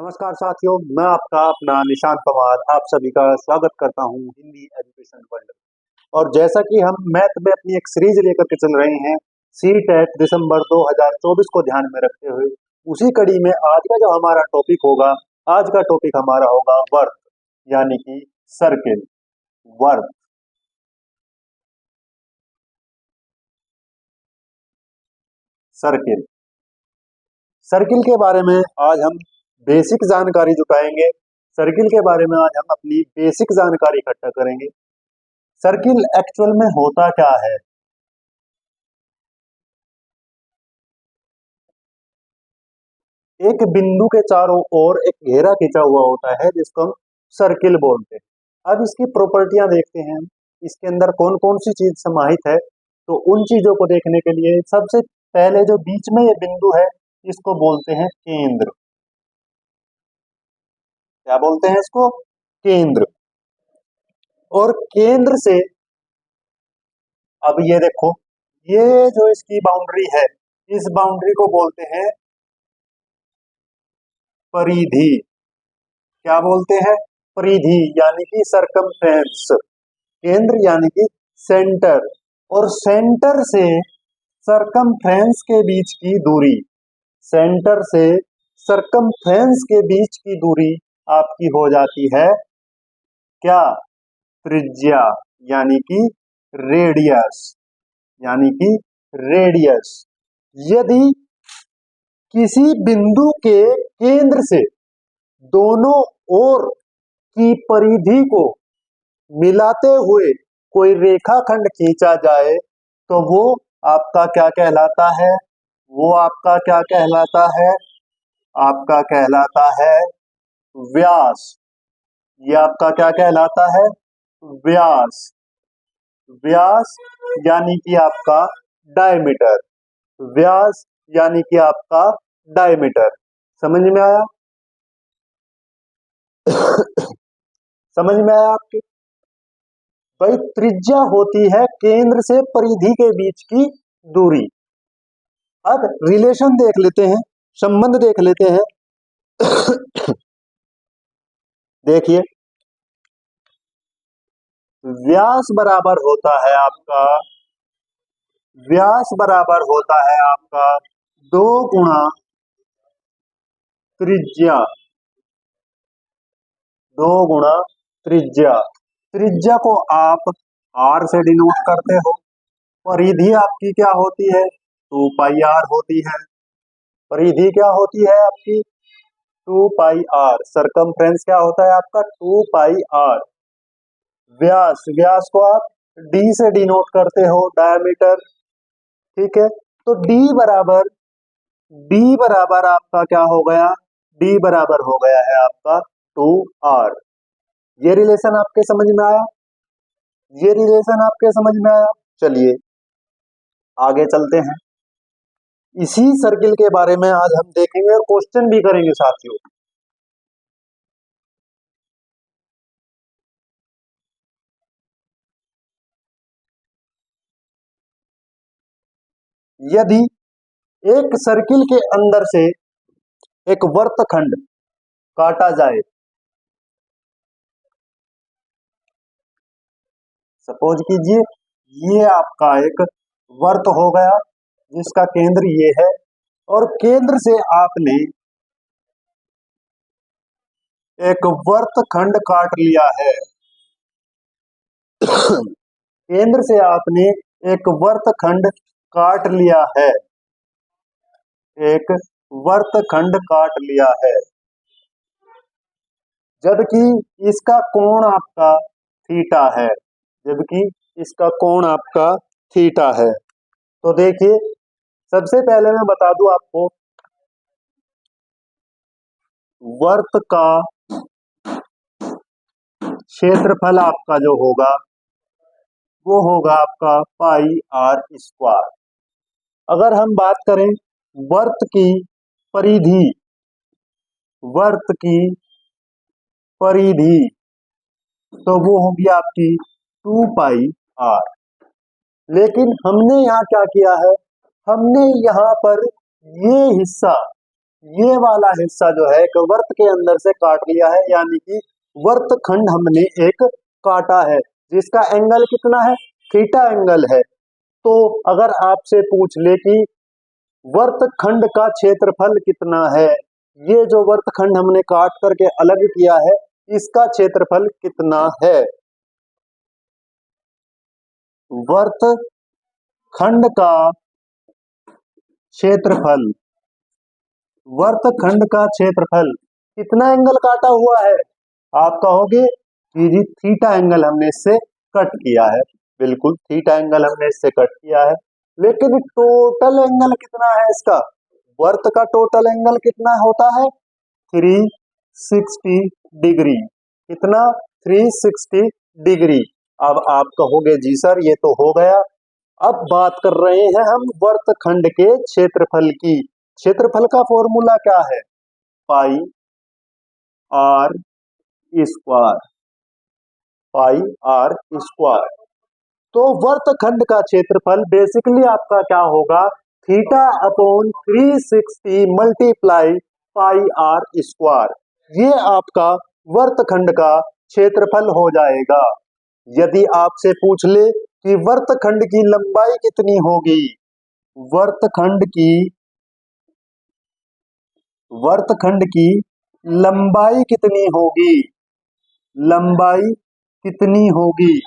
नमस्कार साथियों, मैं आपका अपना निशांत पवार आप सभी का स्वागत करता हूं हिंदी एजुकेशन वर्ल्ड। और जैसा कि हम मैथ में अपनी एक सीरीज लेकर के चल रहे हैं सीटेट दिसंबर 2024 को ध्यान में रखते हुए, उसी कड़ी में आज का जो हमारा टॉपिक होगा, आज का टॉपिक हमारा होगा वर्त यानी कि सर्किल। वर्त सर्किल सर्किल के बारे में आज हम बेसिक जानकारी जुटाएंगे। सर्किल के बारे में आज हम अपनी बेसिक जानकारी इकट्ठा करेंगे। सर्किल एक्चुअल में होता क्या है? एक बिंदु के चारों ओर एक घेरा खींचा हुआ होता है जिसको हम सर्किल बोलते हैं। अब इसकी प्रॉपर्टियां देखते हैं, इसके अंदर कौन कौन सी चीज समाहित है। तो उन चीजों को देखने के लिए सबसे पहले जो बीच में ये बिंदु है इसको बोलते हैं केंद्र। क्या बोलते हैं इसको? केंद्र। और केंद्र से अब ये देखो, ये जो इसकी बाउंड्री है, इस बाउंड्री को बोलते हैं परिधि। क्या बोलते हैं? परिधि यानी कि सरकमफ्रेंस। केंद्र यानी कि सेंटर, और सेंटर से सरकमफ्रेंस के बीच की दूरी, सेंटर से सरकमफ्रेंस के बीच की दूरी आपकी हो जाती है क्या? त्रिज्या यानी कि रेडियस, यानी कि रेडियस। यदि किसी बिंदु के केंद्र से दोनों ओर की परिधि को मिलाते हुए कोई रेखाखंड खींचा जाए तो वो आपका क्या कहलाता है? वो आपका क्या कहलाता है? आपका कहलाता है व्यास। ये आपका क्या कहलाता है? व्यास। व्यास यानी कि आपका डायमीटर। व्यास यानी कि आपका डायमीटर। समझ में आया? समझ में आया आपके? भाई त्रिज्या होती है केंद्र से परिधि के बीच की दूरी। अब रिलेशन देख लेते हैं, संबंध देख लेते हैं। देखिए, व्यास बराबर होता है आपका, व्यास बराबर होता है आपका 2 गुणा त्रिज्या। 2 गुणा त्रिज्या। त्रिज्या को आप r से डिनोट करते हो। परिधि आपकी क्या होती है? 2 पाई r होती है। परिधि क्या होती है आपकी? 2 पाई r। सरकमफ्रेंस क्या होता है आपका? 2 पाई r। व्यास, व्यास को आप d से डिनोट करते हो, डायमीटर। ठीक है, तो d बराबर आपका क्या हो गया? d बराबर हो गया है आपका 2r। ये रिलेशन आपके समझ में आया? ये रिलेशन आपके समझ में आया? चलिए आगे चलते हैं। इसी सर्किल के बारे में आज हम देखेंगे और क्वेश्चन भी करेंगे साथियों। यदि एक सर्किल के अंदर से एक वर्तखंड काटा जाए, सपोज कीजिए ये आपका एक वर्त हो गया जिसका केंद्र ये है, और केंद्र से आपने एक वर्तखंड काट लिया है। केंद्र से आपने एक वर्तखंड काट लिया है, एक वर्तखंड काट लिया है, जबकि इसका कोण आपका थीटा है, जबकि इसका कोण आपका थीटा है। तो देखिए, सबसे पहले मैं बता दूं आपको, वर्त का क्षेत्रफल आपका जो होगा वो होगा आपका पाई आर स्क्वायर। अगर हम बात करें वर्त की परिधि, वर्त की परिधि तो वो होगी आपकी 2 पाई आर। लेकिन हमने यहाँ क्या किया है? हमने यहाँ पर ये हिस्सा, ये वाला हिस्सा जो है एक वर्त के अंदर से काट लिया है, यानी कि वर्तखंड हमने एक काटा है, जिसका एंगल कितना है, थीटा एंगल है। तो अगर आपसे पूछ ले कि वर्तखंड का क्षेत्रफल कितना है, ये जो वर्तखंड हमने काट करके अलग किया है, इसका क्षेत्रफल कितना है? वर्तखंड का क्षेत्रफल, वर्तखंड का क्षेत्रफल कितना एंगल काटा हुआ है? आप कहोगे कि जी थीटा एंगल हमने इससे कट किया है। बिल्कुल, थीटा एंगल हमने इससे कट किया है, लेकिन टोटल एंगल कितना है इसका? वर्त का टोटल एंगल कितना होता है? 360 डिग्री। कितना? 360 डिग्री। अब आप कहोगे जी सर ये तो हो गया, अब बात कर रहे हैं हम वर्तखंड के क्षेत्रफल की। क्षेत्रफल का फॉर्मूला क्या है? Pi r square, pi r square. तो वर्तखंड का क्षेत्रफल बेसिकली आपका क्या होगा? Theta upon 360 multiply pi r square. ये आपका वर्तखंड का क्षेत्रफल हो जाएगा। यदि आपसे पूछ ले कि वर्तखंड की लंबाई कितनी होगी, वर्तखंड की लंबाई कितनी होगी, लंबाई कितनी होगी?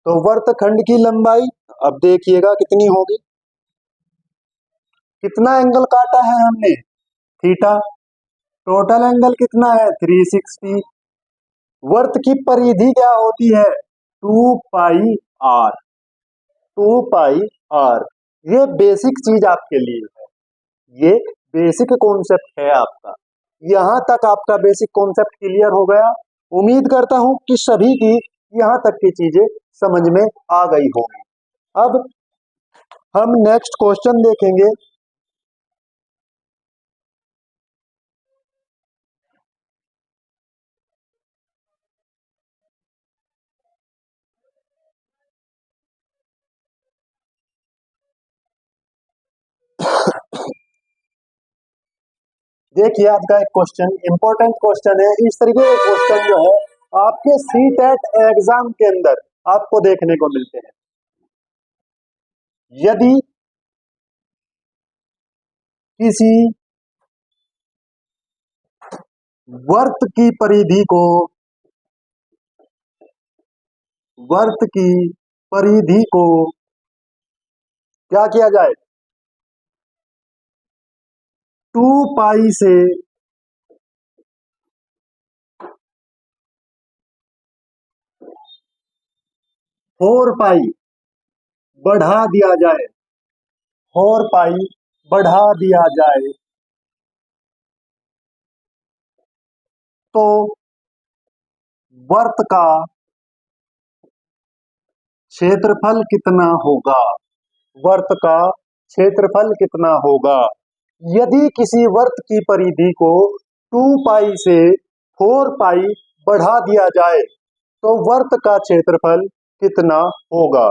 तो वर्तखंड की लंबाई अब देखिएगा कितनी होगी। कितना एंगल काटा है हमने? थीटा। टोटल एंगल कितना है? 360। वर्त की परिधि क्या होती है? 2 पाई आर, 2 पाई आर। ये बेसिक चीज आपके लिए है, ये बेसिक कॉन्सेप्ट है आपका। यहां तक आपका बेसिक कॉन्सेप्ट क्लियर हो गया। उम्मीद करता हूं कि सभी की यहां तक की चीजें समझ में आ गई होंगी। अब हम नेक्स्ट क्वेश्चन देखेंगे। देखिए आज का एक क्वेश्चन इंपॉर्टेंट क्वेश्चन है। इस तरीके के क्वेश्चन जो है आपके सीटेट एग्जाम के अंदर आपको देखने को मिलते हैं। यदि किसी वर्त की परिधि को, वर्त की परिधि को क्या किया जाए? 2 पाई से 4 पाई बढ़ा दिया जाए, 4 पाई बढ़ा दिया जाए, तो वर्त का क्षेत्रफल कितना होगा? वर्त का क्षेत्रफल कितना होगा? यदि किसी वर्त की परिधि को 2 पाई से 4 पाई बढ़ा दिया जाए तो वर्त का क्षेत्रफल कितना होगा?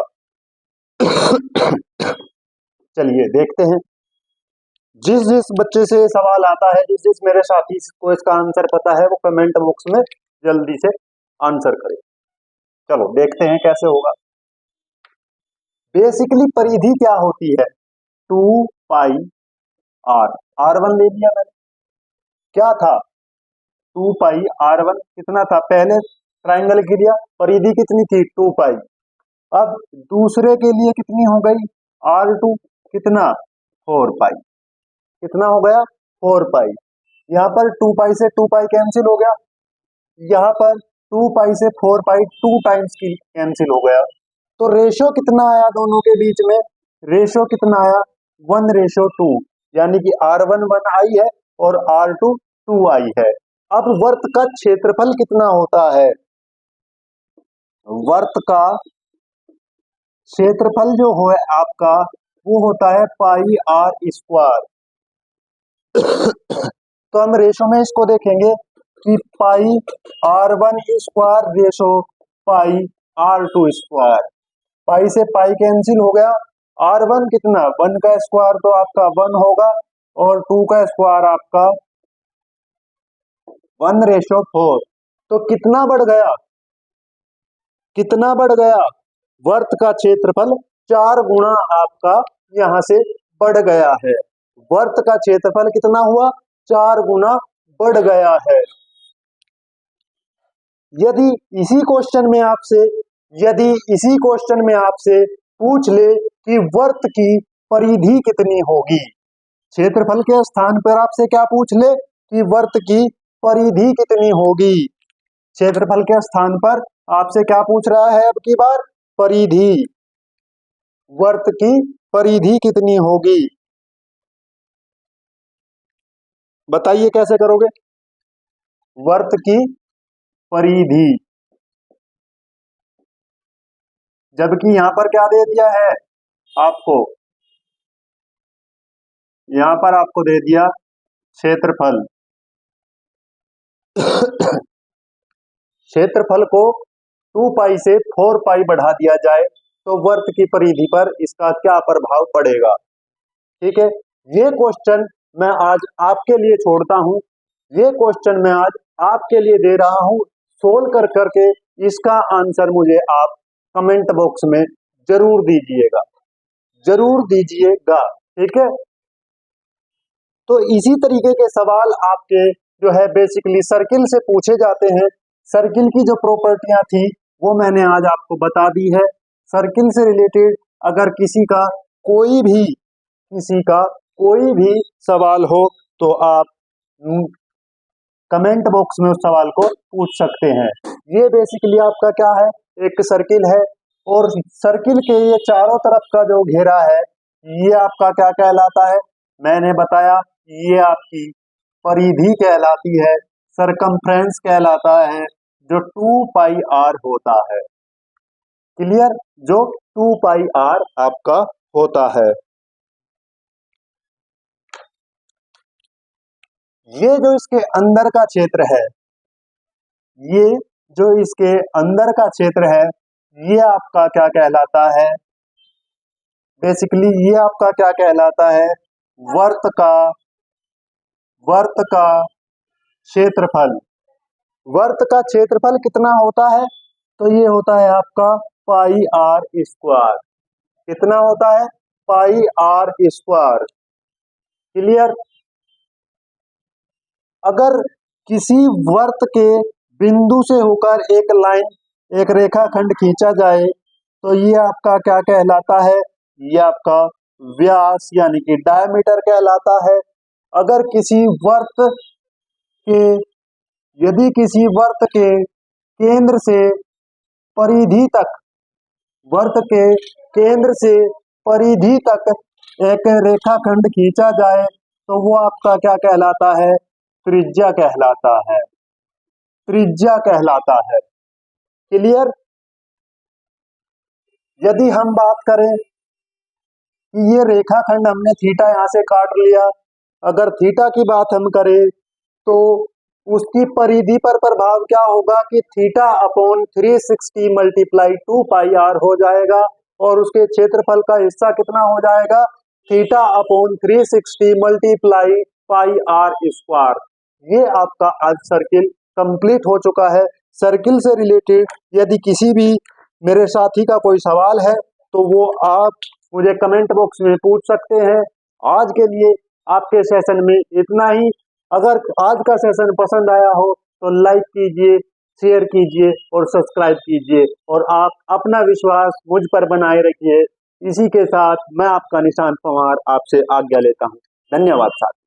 चलिए देखते हैं। जिस जिस बच्चे से सवाल आता है, जिस जिस मेरे साथी को इसका आंसर पता है, वो कमेंट बॉक्स में जल्दी से आंसर करे। चलो देखते हैं कैसे होगा। बेसिकली परिधि क्या होती है? 2 पाई आर, R1 ले लिया मैंने। क्या था? 2 पाई R1 कितना था? पहले ट्राइंगल के लिए परिधि कितनी थी? 2 पाई। अब दूसरे के लिए कितनी हो गई? R2 कितना? 4 पाई। कितना हो गया? 4 पाई। यहाँ पर 2 पाई से 2 पाई कैंसिल हो गया, यहाँ पर 2 पाई से 4 पाई 2 टाइम्स की कैंसिल हो गया। तो रेशो कितना आया दोनों के बीच में? रेशो कितना आया? 1:2, यानी कि R1 1 आई है और R2 2 आई है। अब वर्त का क्षेत्रफल कितना होता है? वर्त का क्षेत्रफल जो है आपका वो होता है पाई आर स्क्वायर। तो हम रेशो में इसको देखेंगे कि पाई R1 स्क्वायर रेशो पाई R2 स्क्वायर। पाई से पाई कैंसिल हो गया। R1 कितना? 1 का स्क्वायर तो आपका 1 होगा और 2 का स्क्वायर आपका 1:4। तो कितना बढ़ गया, कितना बढ़ गया, वर्त का क्षेत्रफल 4 गुना आपका यहां से बढ़ गया है। वर्त का क्षेत्रफल कितना हुआ, 4 गुना बढ़ गया है। यदि इसी क्वेश्चन में आपसे पूछ ले कि वर्त की परिधि कितनी होगी, क्षेत्रफल के स्थान पर आपसे क्या पूछ ले कि वर्त की परिधि कितनी होगी, क्षेत्रफल के स्थान पर आपसे क्या पूछ रहा है अब की बार, परिधि, वर्त की परिधि कितनी होगी, बताइए कैसे करोगे। वर्त की परिधि, जबकि यहां पर क्या दे दिया है आपको, यहां पर आपको दे दिया क्षेत्रफल। क्षेत्रफल को 2 पाई से 4 पाई बढ़ा दिया जाए तो वर्त की परिधि पर इसका क्या प्रभाव पड़ेगा। ठीक है, ये क्वेश्चन मैं आज आपके लिए छोड़ता हूं, ये क्वेश्चन मैं आज आपके लिए दे रहा हूं, सोल्व कर करके इसका आंसर मुझे आप कमेंट बॉक्स में जरूर दीजिएगा, जरूर दीजिएगा। ठीक है, तो इसी तरीके के सवाल आपके जो है बेसिकली सर्किल से पूछे जाते हैं। सर्किल की जो प्रॉपर्टियां थी वो मैंने आज आपको बता दी है। सर्किल से रिलेटेड अगर किसी का कोई भी सवाल हो तो आप कमेंट बॉक्स में उस सवाल को पूछ सकते हैं। ये बेसिकली आपका क्या है, एक सर्किल है, और सर्किल के ये चारों तरफ का जो घेरा है ये आपका क्या कहलाता है, मैंने बताया ये आपकी परिधि कहलाती है, सरकमफ्रेंस कहलाता है, जो 2 पाई r होता है। क्लियर, जो 2 पाई r आपका होता है। ये जो इसके अंदर का क्षेत्र है, ये जो इसके अंदर का क्षेत्र है ये आपका क्या कहलाता है, बेसिकली ये आपका क्या कहलाता है, वर्त का क्षेत्रफल। वर्त का क्षेत्रफल कितना होता है, तो ये होता है आपका पाई r स्क्वायर। कितना होता है, पाई r स्क्वायर। क्लियर, अगर किसी वर्त के बिंदु से होकर एक लाइन, एक रेखाखंड खींचा जाए तो ये आपका क्या कहलाता है, ये आपका व्यास यानी कि डायमीटर कहलाता है। अगर किसी वर्त के यदि किसी वर्त के केंद्र से परिधि तक, वर्त के केंद्र से परिधि तक एक रेखाखंड खींचा जाए तो वो आपका क्या कहलाता है, त्रिज्या कहलाता है, त्रिज्या कहलाता है। क्लियर, यदि हम बात करें कि ये रेखाखंड हमने थीटा यहां से काट लिया, अगर थीटा की बात हम करें तो उसकी परिधि पर प्रभाव क्या होगा कि थीटा अपॉन 360 मल्टीप्लाई 2 पाई r हो जाएगा, और उसके क्षेत्रफल का हिस्सा कितना हो जाएगा, थीटा अपॉन 360 मल्टीप्लाई पाई r स्क्वायर। ये आपका आज सर्किल कंप्लीट हो चुका है। सर्किल से रिलेटेड यदि किसी भी मेरे साथी का कोई सवाल है तो वो आप मुझे कमेंट बॉक्स में पूछ सकते हैं। आज के लिए आपके सेशन में इतना ही। अगर आज का सेशन पसंद आया हो तो लाइक कीजिए, शेयर कीजिए और सब्सक्राइब कीजिए, और आप अपना विश्वास मुझ पर बनाए रखिए। इसी के साथ मैं आपका निशांत पवार आपसे आज्ञा लेता हूं। धन्यवाद साथ।